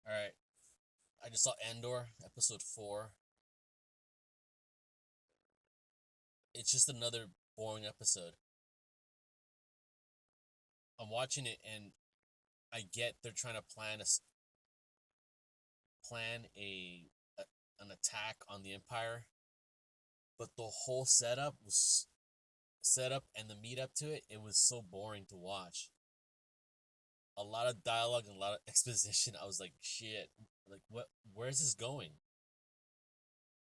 All right, I just saw Andor episode 4. It's just another boring episode. I'm watching it and I get they're trying to plan a an attack on the Empire, but the whole setup and the meet up to it. It was so boring to watch. A lot of dialogue and a lot of exposition. I was like, shit. Like, what? Where is this going?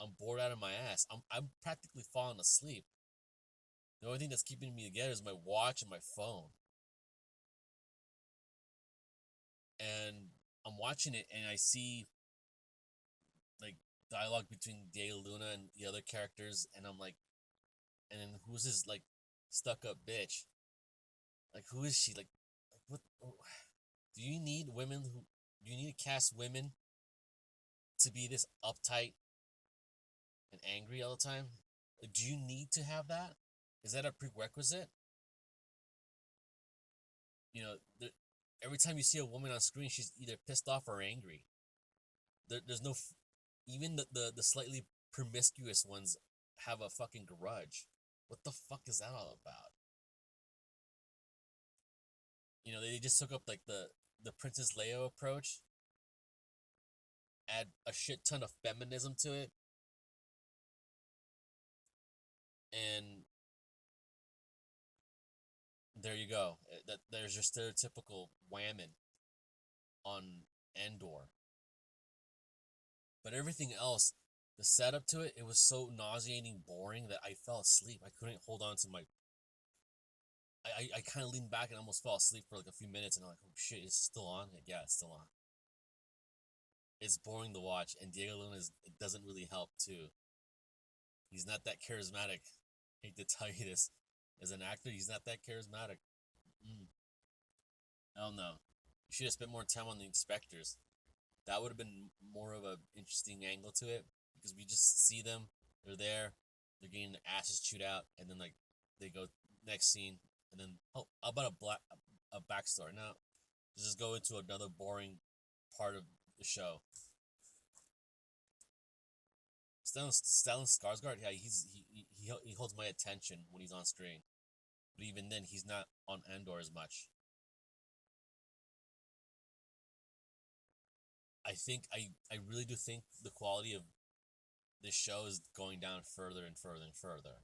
I'm bored out of my ass. I'm practically falling asleep. The only thing that's keeping me together is my watch and my phone. And I'm watching it and I see like dialogue between Diego Luna and the other characters, and I'm like, and then who's this like stuck up bitch? Like, who is she? Like, what? Do you need women who? Do you need to cast women to be this uptight and angry all the time? Like, do you need to have that? Is that a prerequisite? You know, every time you see a woman on screen, she's either pissed off or angry. There's no, even the slightly promiscuous ones have a fucking grudge. What the fuck is that all about? You know, they just took up like the Princess Leia approach, add a shit ton of feminism to it, and there you go. That there's your stereotypical whammon on Andor. But everything else, the setup to it, it was so nauseating, boring that I fell asleep. I couldn't hold on to my. I kind of leaned back and almost fell asleep for like a few minutes, and I'm like, oh shit, is it still on? Like, yeah, it's still on. It's boring to watch, and Diego Luna it doesn't really help too. He's not that charismatic. I hate to tell you this, as an actor, he's not that charismatic. Mm, hell no. You should have spent more time on the inspectors. That would have been more of an interesting angle to it because we just see them. They're there. They're getting their asses chewed out, and then like they go next scene, and then oh, how about a backstory? Now, just go into another boring part of the show. Stellan Skarsgård, yeah, he holds my attention when he's on screen, but even then, he's not on Andor as much. I really do think the quality of this show is going down further and further and further,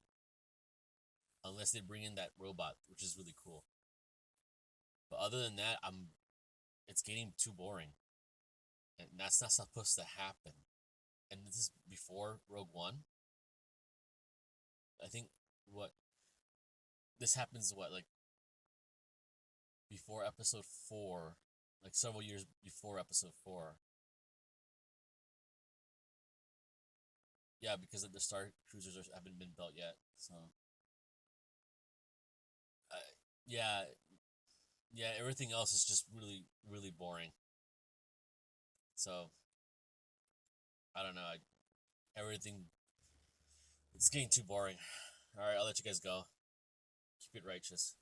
unless they bring in that robot, which is really cool. But other than that, it's getting too boring, and that's not supposed to happen. And this is before Rogue One. I think what this happens what like before Episode 4, like several years before Episode 4. Yeah, because the Star Cruisers haven't been built yet. So, yeah, yeah, everything else is just really, really boring. So, I don't know. Everything, it's getting too boring. All right, I'll let you guys go. Keep it righteous.